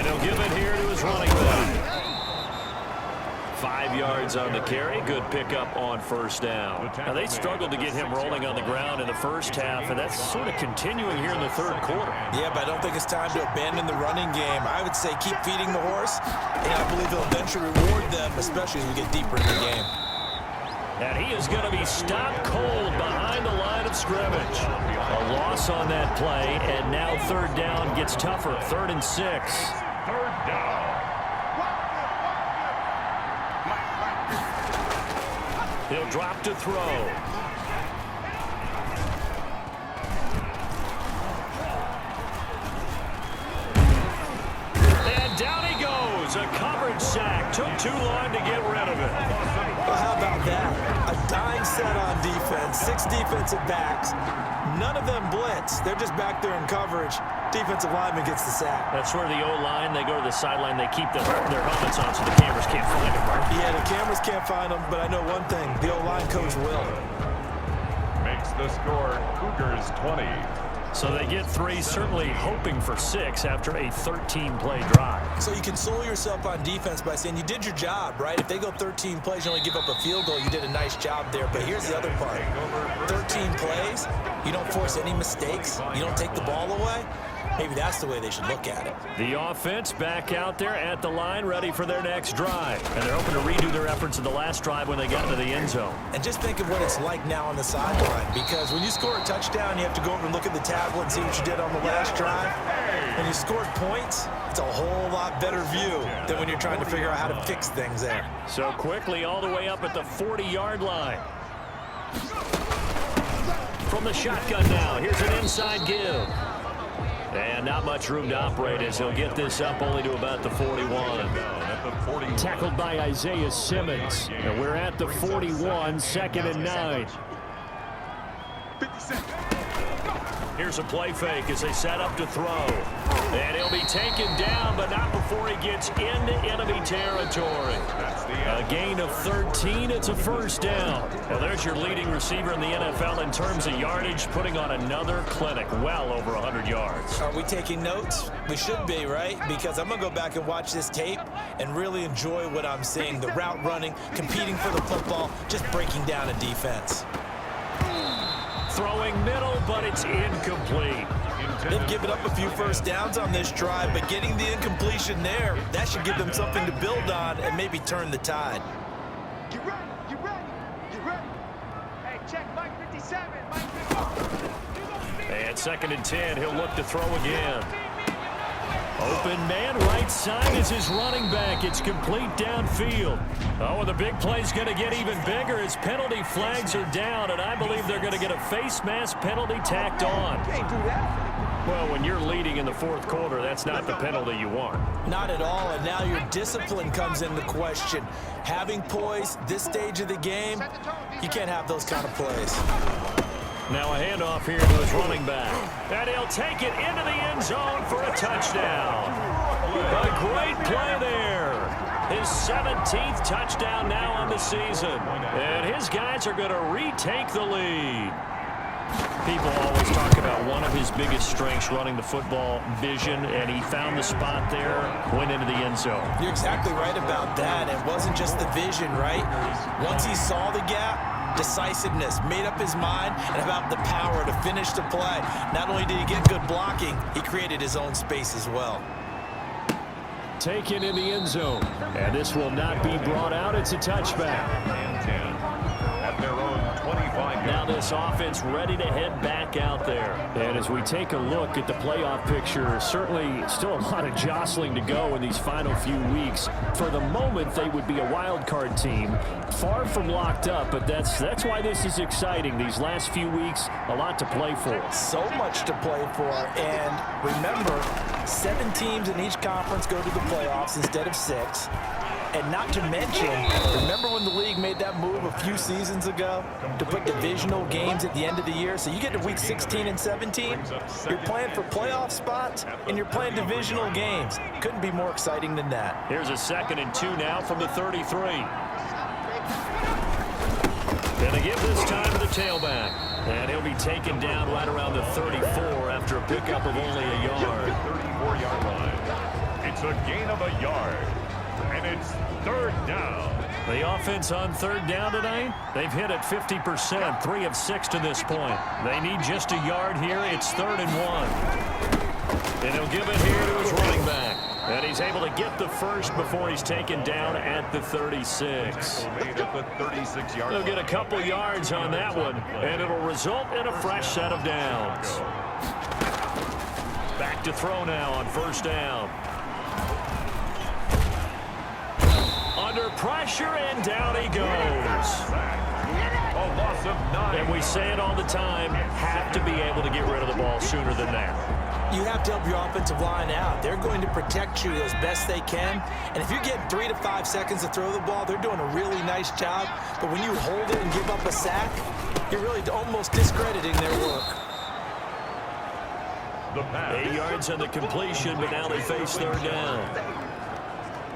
And he'll give it here to his running back. 5 yards on the carry. Good pickup on first down. Now, they struggled to get him rolling on the ground in the first half, and that's sort of continuing here in the third quarter. Yeah, but I don't think it's time to abandon the running game. I would say keep feeding the horse, and I believe he'll eventually reward them, especially as we get deeper in the game. And he is going to be stopped cold behind the line of scrimmage. A loss on that play, and now third down gets tougher. 3rd and 6. Third down. He'll drop to throw. And down he goes. A coverage sack. Took too long to get rid of it. Well, how about that? A dime set on defense. 6 defensive backs. None of them blitz. They're just back there in coverage. Defensive lineman gets the sack. That's where the O-line, they go to the sideline, they keep their helmets on so the cameras can't find them, right? Yeah, the cameras can't find them, but I know one thing. The O-line coach will. Makes the score Cougars 20. So they get 3, certainly hoping for 6 after a 13-play drive. So you console yourself on defense by saying you did your job, right? If they go 13 plays, you only give up a field goal, you did a nice job there. But here's the other part. 13 plays, you don't force any mistakes, you don't take the ball away. Maybe that's the way they should look at it. The offense back out there at the line, ready for their next drive. And they're hoping to redo their efforts in the last drive when they got into the end zone. And just think of what it's like now on the sideline. Because when you score a touchdown, you have to go over and look at the tablet and see what you did on the last drive. When you scored points, it's a whole lot better view than when you're trying to figure out how to fix things there. So quickly all the way up at the 40-yard line. From the shotgun now, here's an inside give. And not much room to operate as he'll get this up only to about the 41. Tackled by Isaiah Simmons. And we're at the 41, 2nd and 9. Here's a play fake as they set up to throw. And he'll be taken down, but not before he gets into enemy territory. A gain of 13. It's a first down. Well, there's your leading receiver in the NFL in terms of yardage, putting on another clinic, well over 100 yards. Are we taking notes? We should be, right? Because I'm going to go back and watch this tape and really enjoy what I'm seeing. The route running, competing for the football, just breaking down a defense. Throwing middle, but it's incomplete. They've given up a few first downs on this drive, but getting the incompletion there, that should give them something to build on and maybe turn the tide. Get ready, get ready, get ready. Hey, check Mike 57, Mike 50. And 2nd and 10, he'll look to throw again. Open man, right side is his running back. It's complete downfield. Oh, and the big play's going to get even bigger as penalty flags are down, and I believe they're going to get a face mask penalty tacked on. Can't do that. Well, when you're leading in the 4th quarter, that's not the penalty you want. Not at all, and now your discipline comes into question. Having poise this stage of the game, you can't have those kind of plays. Now a handoff here to his running back. And he'll take it into the end zone for a touchdown. A great play there. His 17th touchdown now on the season. And his guys are going to retake the lead. People always talk about one of his biggest strengths running the football, vision, and he found the spot there, went into the end zone. You're exactly right about that. It wasn't just the vision, right? Once he saw the gap, decisiveness, made up his mind, and about the power to finish the play. Not only did he get good blocking, he created his own space as well. Taken in the end zone. And this will not be brought out. It's a touchback. At their own 25. Now this offense ready to head back out there. And as we take a look at the playoff picture, certainly still a lot of jostling to go in these final few weeks. For the moment, they would be a wild card team. Far from locked up, but that's why this is exciting. These last few weeks, a lot to play for. So much to play for. And remember, 7 teams in each conference go to the playoffs instead of 6. And not to mention, remember when the league made that move a few seasons ago to put divisional games at the end of the year? So you get to week 16 and 17, you're playing for playoff spots, and you're playing divisional games. Couldn't be more exciting than that. Here's a 2nd and 2 now from the 33. And they give this time to the tailback. And he'll be taken down right around the 34 after a pickup of only a yard. 34-yard line. It's It's a gain of a yard. And it's third down. The offense on third down tonight, they've hit it 50%, 3 of 6 to this point. They need just a yard here. It's 3rd and 1. And he'll give it here to his running back. And he's able to get the first before he's taken down at the 36. They'll get a couple yards on that one, and it'll result in a fresh set of downs. Back to throw now on first down. Under pressure, and down he goes. A loss of 9. And we say it all the time, have to be able to get rid of the ball sooner than that. You have to help your offensive line out. They're going to protect you as best they can. And if you're getting 3 to 5 seconds to throw the ball, they're doing a really nice job. But when you hold it and give up a sack, you're really almost discrediting their work. 8 yards on the completion, but now they face third down.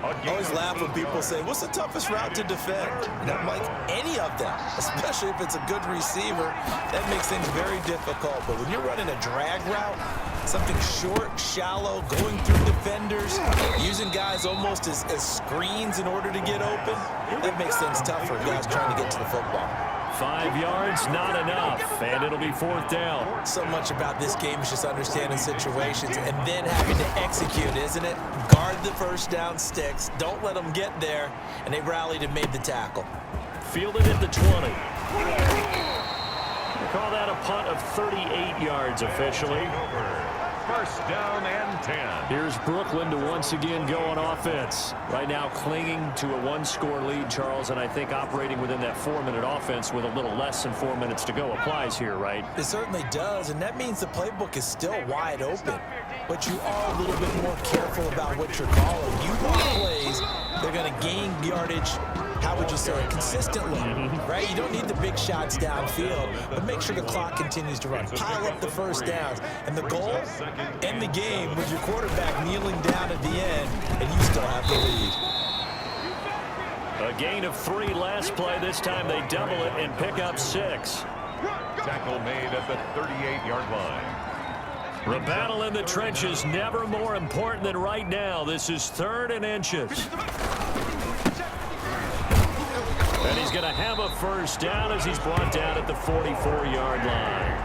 I always laugh when people say, what's the toughest route to defend? And I'm like, any of them, especially if it's a good receiver. That makes things very difficult. But when you're running a drag route, something short, shallow, going through defenders, using guys almost as screens in order to get open, that makes things tough for guys trying to get to the football. 5 yards, not enough, and it'll be 4th down. So much about this game is just understanding situations and then having to execute, isn't it? Guard the first down sticks, don't let them get there, and they rallied and made the tackle. Fielded at the 20. We call that a punt of 38 yards officially. First down and 10. Here's Brooklyn to once again go on offense. Right now clinging to a 1-score lead, Charles, and I think operating within that 4-minute offense with a little less than 4 minutes to go applies here, right? It certainly does, and that means the playbook is still wide open. But you are a little bit more careful about what you're calling. You want plays, they're going to gain yardage, how would you say it, consistently, right? You don't need the big shots downfield, but make sure the clock continues to run. Pile up the first downs. And the goal, end the game with your quarterback kneeling down at the end, and you still have the lead. A gain of 3 last play. This time they double it and pick up 6. Tackle made at the 38-yard line. The battle in the trenches never more important than right now. This is 3rd and inches. And he's going to have a first down as he's brought down at the 44-yard line.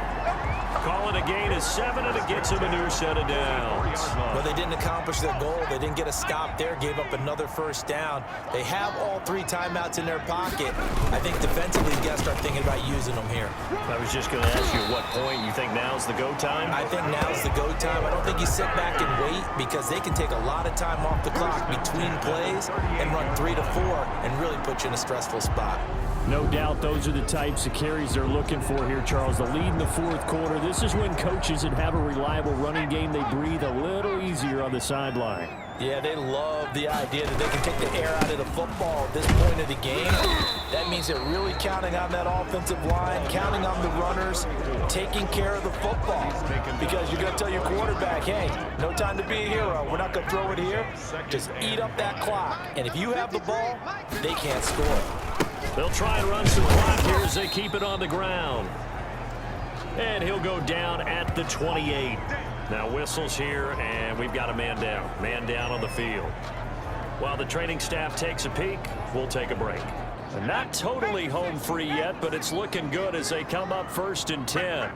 Calling a gain of 7, and it gets him a new set of downs. Well, they didn't accomplish their goal. They didn't get a stop there, gave up another first down. They have all 3 timeouts in their pocket. I think defensively, you got to start thinking about using them here. I was just going to ask you at what point you think now's the go time? I think now's the go time. I don't think you sit back and wait because they can take a lot of time off the clock between plays and run 3 to 4 and really put you in a stressful spot. No doubt those are the types of carries they're looking for here, Charles. The lead in the 4th quarter. This is when coaches that have a reliable running game, they breathe a little easier on the sideline. Yeah, they love the idea that they can take the air out of the football at this point of the game. That means they're really counting on that offensive line, counting on the runners, taking care of the football. Because you're going to tell your quarterback, hey, no time to be a hero. We're not going to throw it here. Just eat up that clock. And if you have the ball, they can't score. They'll try and run some clock here as they keep it on the ground. And he'll go down at the 28. Now whistles here, and we've got a man down. Man down on the field. While the training staff takes a peek, we'll take a break. And not totally home free yet, but it's looking good as they come up 1st and 10.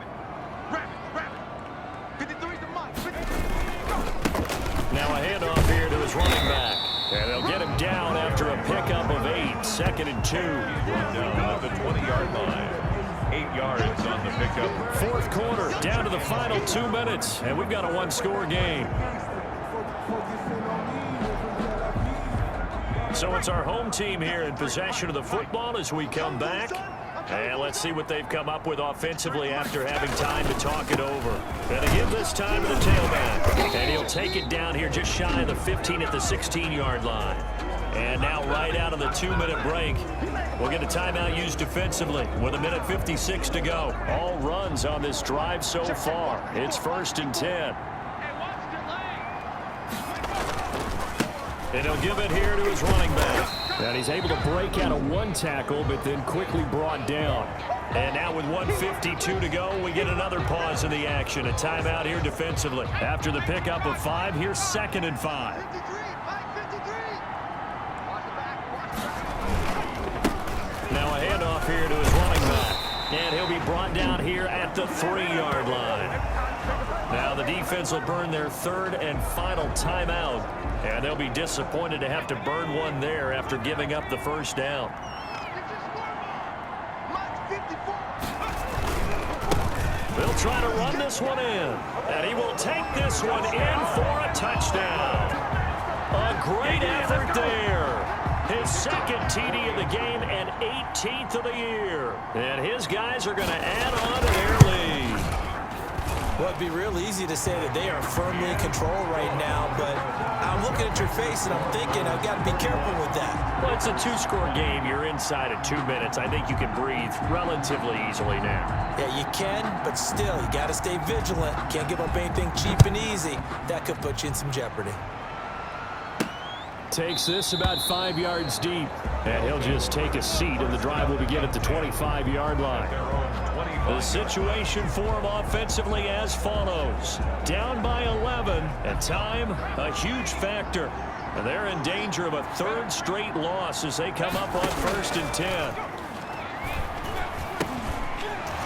Now a handoff here to his running back. And they'll get him down after a pickup of 8. 2nd and 2. Run down at the 20-yard line. 8 yards on the pickup. 4th quarter, down to the final 2 minutes, and we've got a 1-score game. So it's our home team here in possession of the football as we come back. And let's see what they've come up with offensively after having time to talk it over. Gonna give this time to the tailback. And he'll take it down here just shy of the 15 at the 16-yard line. And now right out of the 2-minute break, we'll get a timeout used defensively with 1:56 to go. All runs on this drive so far. It's 1st and 10. And he'll give it here to his running back. And he's able to break out of one tackle, but then quickly brought down. And now with 1:52 to go, we get another pause in the action. A timeout here defensively. After the pickup of 5, here's 2nd and 5. Now a handoff here to his running back. And he'll be brought down here at the 3-yard line. Now the defense will burn their 3rd and final timeout. And they'll be disappointed to have to burn one there after giving up the first down. They'll try to run this one in. And he will take this one in for a touchdown. A great effort there. His 2nd TD of the game and 18th of the year. And his guys are going to add on to their lead. Well, it'd be real easy to say that they are firmly in control right now, but I'm looking at your face and I'm thinking I've got to be careful with that. Well, it's a 2-score game. You're inside of 2 minutes. I think you can breathe relatively easily now. Yeah, you can, but still, you got to stay vigilant. Can't give up anything cheap and easy. That could put you in some jeopardy. Takes this about 5 yards deep, and he'll just take a seat, and the drive will begin at the 25-yard line. The situation for him offensively as follows. Down by 11, and time a huge factor. And they're in danger of a 3rd straight loss as they come up on 1st and 10.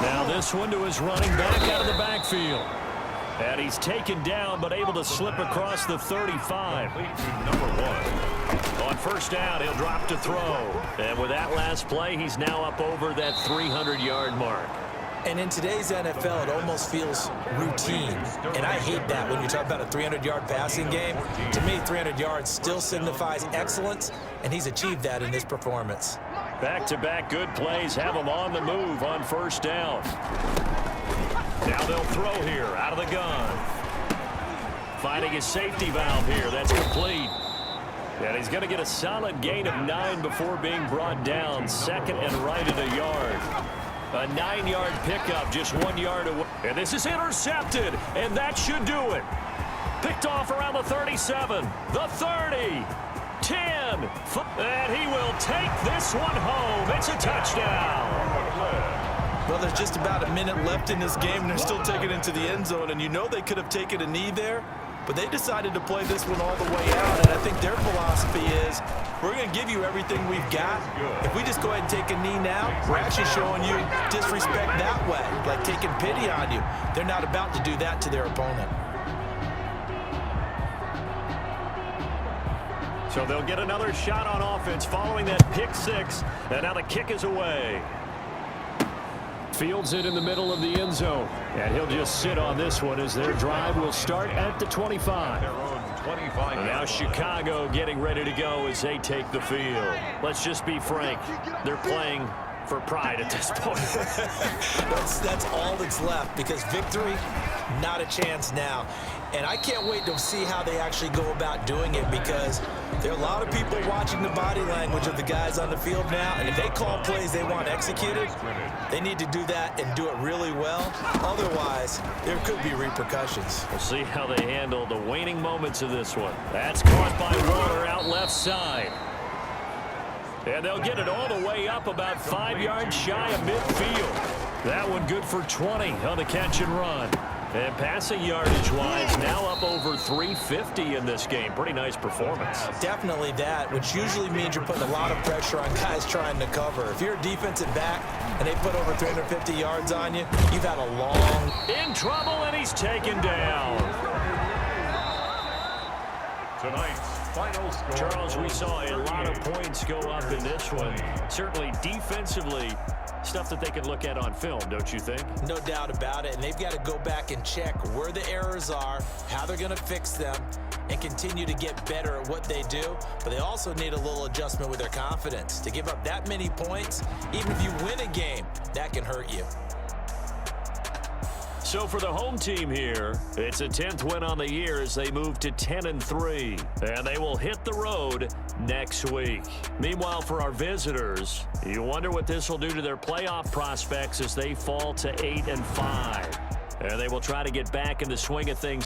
Now this one to his running back out of the backfield. And he's taken down, but able to slip across the 35. Number 1. On 1st down, he'll drop to throw. And with that last play, he's now up over that 300-yard mark. And in today's NFL, it almost feels routine. And I hate that when you talk about a 300-yard passing game. To me, 300 yards still signifies excellence, and he's achieved that in this performance. Back-to-back good plays have him on the move on 1st down. Now they'll throw here out of the gun. Finding his safety valve here. That's complete. And he's going to get a solid gain of 9 before being brought down. 2nd and right at a yard. A 9-yard pickup just 1 yard away. And this is intercepted. And that should do it. Picked off around the 37. The 30. 10. And he will take this one home. It's a touchdown. Well, there's just about a minute left in this game, and they're still taking it into the end zone. And you know they could have taken a knee there, but they decided to play this one all the way out. And I think their philosophy is, we're going to give you everything we've got. If we just go ahead and take a knee now, we're actually showing you disrespect that way, like taking pity on you. They're not about to do that to their opponent. So they'll get another shot on offense following that pick 6. And now the kick is away. Fields it in the middle of the end zone. And he'll just sit on this one as their drive will start at the 25. And now Chicago getting ready to go as they take the field. Let's just be frank. They're playing for pride at this point. That's all that's left, because victory, not a chance now. And I can't wait to see how they actually go about doing it, because there are a lot of people watching the body language of the guys on the field now, and if they call plays they want executed, they need to do that and do it really well. Otherwise, there could be repercussions. We'll see how they handle the waning moments of this one. That's caught by Waller out left side. And they'll get it all the way up about 5 yards shy of midfield. That one good for 20 on the catch and run. And passing yardage-wise, now up over 350 in this game. Pretty nice performance. Definitely that, which usually means you're putting a lot of pressure on guys trying to cover. If you're a defensive back and they put over 350 yards on you, you've had a long... In trouble, and he's taken down. Tonight's final score. Charles, we saw a lot of points go up in this one. Certainly defensively, stuff that they can look at on film, don't you think? No doubt about it, and they've got to go back and check where the errors are, how they're going to fix them, and continue to get better at what they do. But they also need a little adjustment with their confidence. To give up that many points, even if you win a game, that can hurt you. So for the home team here, it's a 10th win on the year as they move to 10-3, and they will hit the road next week. Meanwhile, for our visitors, you wonder what this will do to their playoff prospects as they fall to 8-5, and they will try to get back in the swing of things